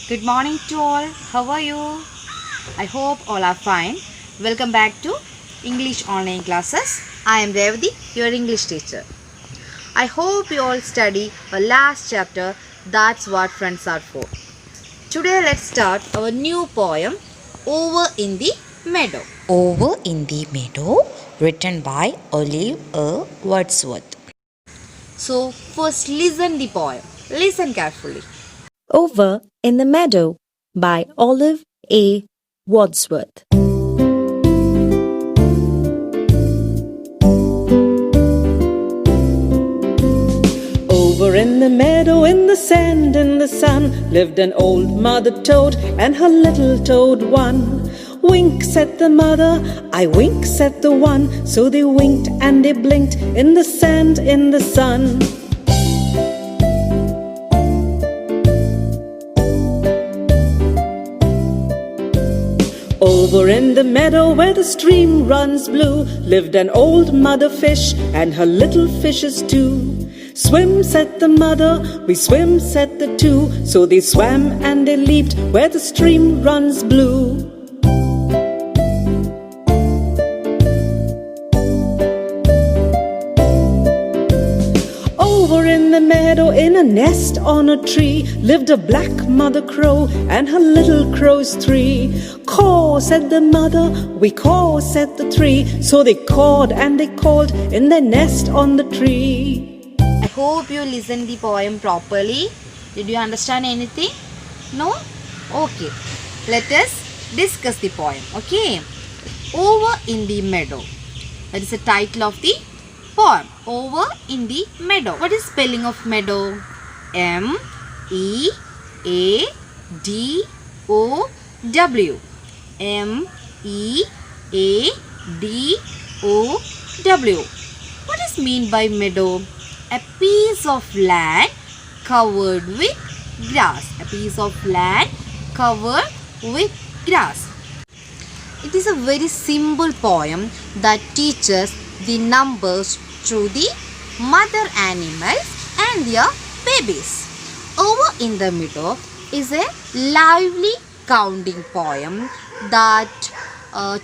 Good morning to all. How are you? I hope all are fine. Welcome back to English online classes. I am Revati, your English teacher. I hope you all study our last chapter. That's what friends are for. Today let's start our new poem, Over in the Meadow. Over in the Meadow, written by Olive Wordsworth. So first listen the poem. Listen carefully. Over in the Meadow by Olive A. Wordsworth. Over in the meadow, in the sand, in the sun, lived an old mother toad and her little toad one. Wink, said the mother, I wink, said the one. So they winked and they blinked in the sand, in the sun. Over in the meadow where the stream runs blue, lived an old mother fish and her little fishes too. Swim, said the mother, we swim, said the two. So they swam and they leaped where the stream runs blue. Over in the meadow, in a nest on a tree, lived a black mother crow and her little crows three. Caw, said the mother, we caw, said the three. So they cawed and they called in their nest on the tree. I hope you listened the poem properly. Did you understand anything? No? Okay. Let us discuss the poem. Okay. Over in the Meadow. That is the title of the poem. Over in the Meadow. What is spelling of meadow? M-E-A-D-O-W. M-E-A-D-O-W. What is mean by meadow? A piece of land covered with grass. A piece of land covered with grass. It is a very simple poem that teaches the numbers through the mother animals and their babies. Over in the Meadow is a lively counting poem that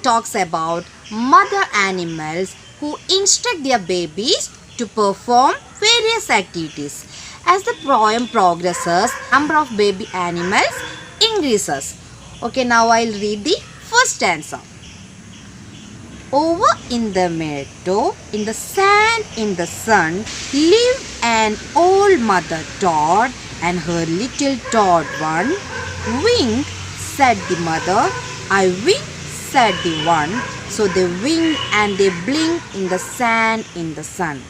talks about mother animals who instruct their babies to perform various activities. As the poem progresses, number of baby animals increases. Okay, now I'll read the first stanza. Over in the meadow, in the sand, in the sun, lived an old mother toad and her little toad one. Wink, said the mother, I wink, said the one. So they wink and they blink in the sand, in the sun.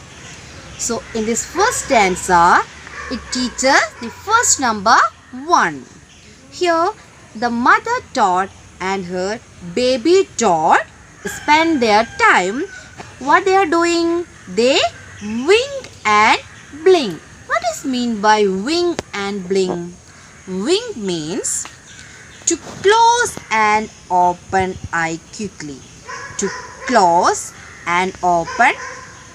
So in this first stanza, it teaches the first number 1. Here, the mother toad and her baby toad spend their time. What they are doing? They wink and blink. What is mean by wink and blink? Wink means to close and open eye quickly. To close and open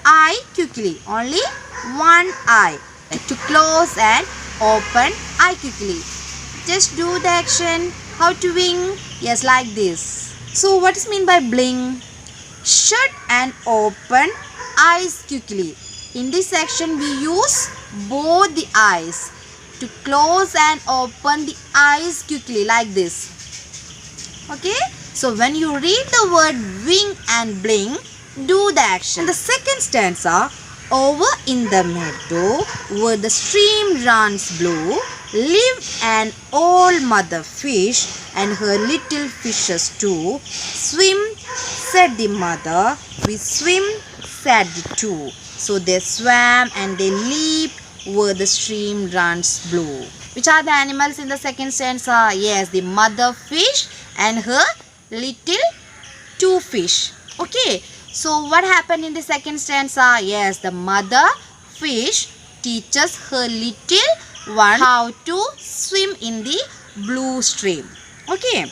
eye quickly. Only one eye. To close and open eye quickly. Just do the action. How to wink? Yes, like this. So what is mean by blink? Shut and open eyes quickly. In this action we use both the eyes. To close and open the eyes quickly like this. Okay? So when you read the word wink and blink, do the action. The second stanza, over in the meadow where the stream runs blue, lived an old mother fish and her little fishes too. Swim, said the mother, we swim, said the two. So they swam and they leaped where the stream runs blue. Which are the animals in the second stanza? Yes, the mother fish and her little two fish. Okay. So what happened in the second stanza? Yes, the mother fish teaches her little one how to swim in the blue stream. Okay.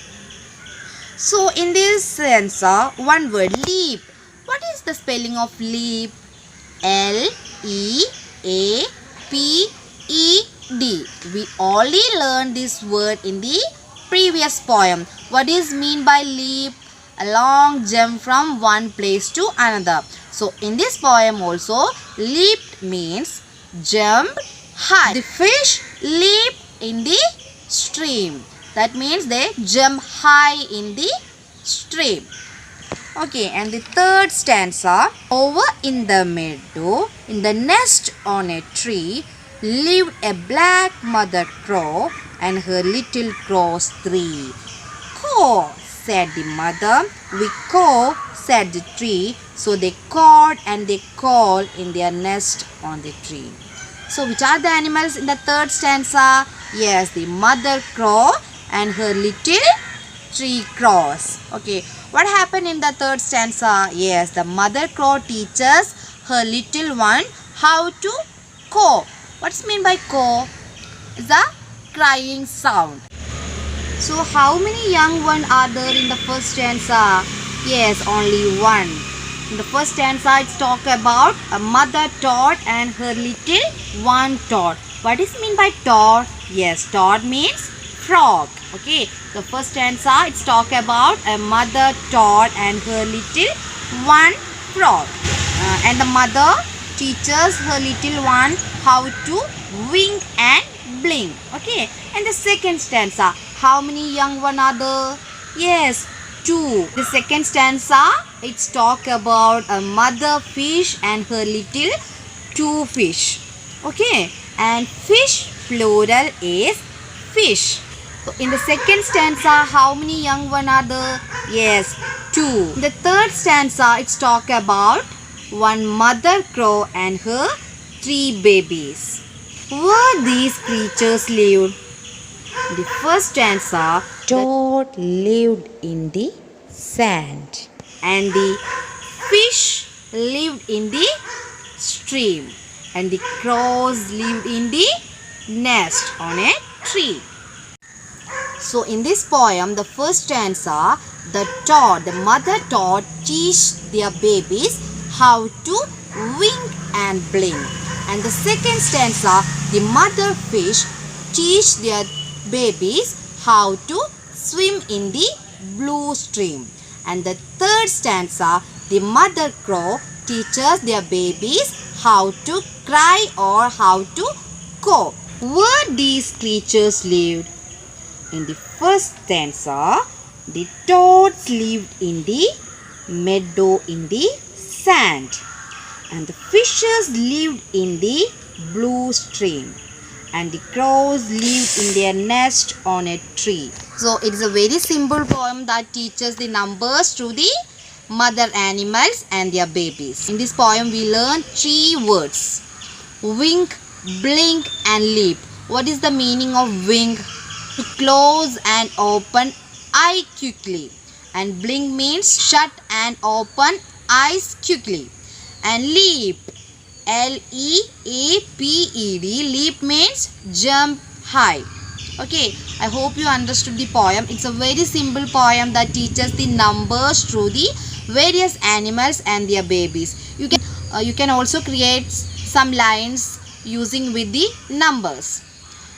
So in this stanza, one word, leap. What is the spelling of leap? L-E-A-P-E D. We already learned this word in the previous poem. What is mean by leap? A long jump from one place to another. So in this poem also, leaped means jump high. The fish leap in the stream. That means they jump high in the stream. Okay, and the third stanza. Over in the meadow, in the nest on a tree, lived a black mother crow and her little crows three. Caw, said the mother. We caw, said the tree. So they cawed and they called in their nest on the tree. So which are the animals in the third stanza? Yes, the mother crow and her little three crows. Okay, what happened in the third stanza? Yes, the mother crow teaches her little one how to caw. What's mean by caw? It's a crying sound. So how many young ones are there in the first stanza? Yes, only one. In the first stanza, it's talk about a mother toad and her little one toad. What is mean by toad? Yes, toad means frog. Okay, the first stanza, it's talk about a mother toad and her little one frog. And the mother teaches her little one how to wink and blink. Okay, and the second stanza, how many young one are there? Yes, two. The second stanza, it's talk about a mother fish and her little two fish. Okay, and fish plural is fish. So in the second stanza, how many young one are there? Yes, two. In the third stanza, it's talk about one mother crow and her three babies. Where these creatures lived? In the first stanza, Toad lived in the sand. and the fish lived in the stream, and the crows lived in the nest on a tree. So in this poem, the first stanza, the mother toad teach their babies how to wink and blink. And the second stanza, the mother fish teach their babies how to swim in the blue stream. And the third stanza, the mother crow teaches their babies how to cry or how to caw. Where these creatures lived? In the first stanza, the toads lived in the meadow in the sand, and the fishes lived in the blue stream, and the crows lived in their nest on a tree. So it is a very simple poem that teaches the numbers to the mother animals and their babies. In this poem we learn three words: wink, blink and leap. What is the meaning of wink? To close and open eye quickly, and blink means shut and open eyes quickly, and leap, L-E-A-P-E-D, leap means jump high. Okay, I hope you understood the poem. It's a very simple poem that teaches the numbers through the various animals and their babies. You can also create some lines using with the numbers.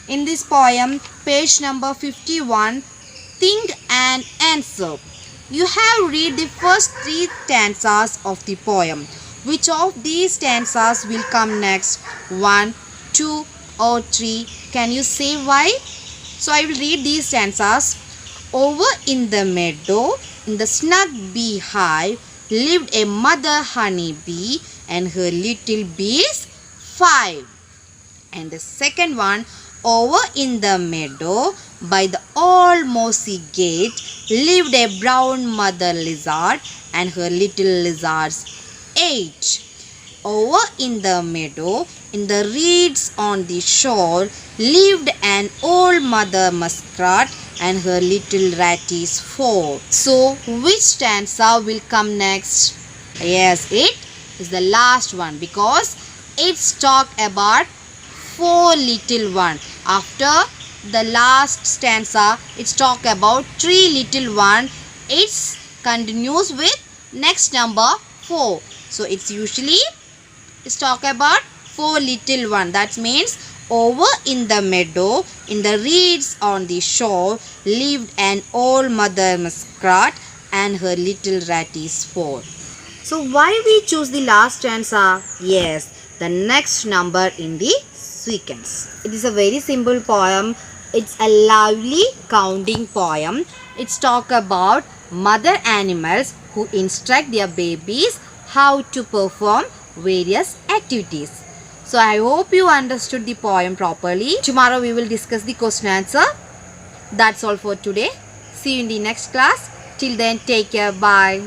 In this poem, page number 51, think and answer. You have read the first three stanzas of the poem. Which of these stanzas will come next? 1, 2 or 3? Can you say why? So I will read these stanzas. Over in the meadow, in the snug beehive, lived a mother honeybee and her little bees 5. And the second one, over in the meadow, by the old mossy gate, lived a brown mother lizard and her little lizards 8. Over in the meadow, in the reeds on the shore, lived an old mother muskrat and her little ratties 4. So, which stanza will come next? Yes, it is the last one because it's talk about 4 little one. After the last stanza, it's talk about 3 little one. It's continues with next number 4. So it's usually it's talk about 4 little one. That means Over in the meadow, in the reeds on the shore, lived an old mother muskrat and her little ratties four. So why we choose the last answer? Yes, the next number in the sequence. It is a very simple poem. It's a lovely counting poem. It's talk about mother animals who instruct their babies how to perform various activities. So I hope you understood the poem properly. Tomorrow we will discuss the question answer. That's all for today. See you in the next class. Till then, take care. Bye.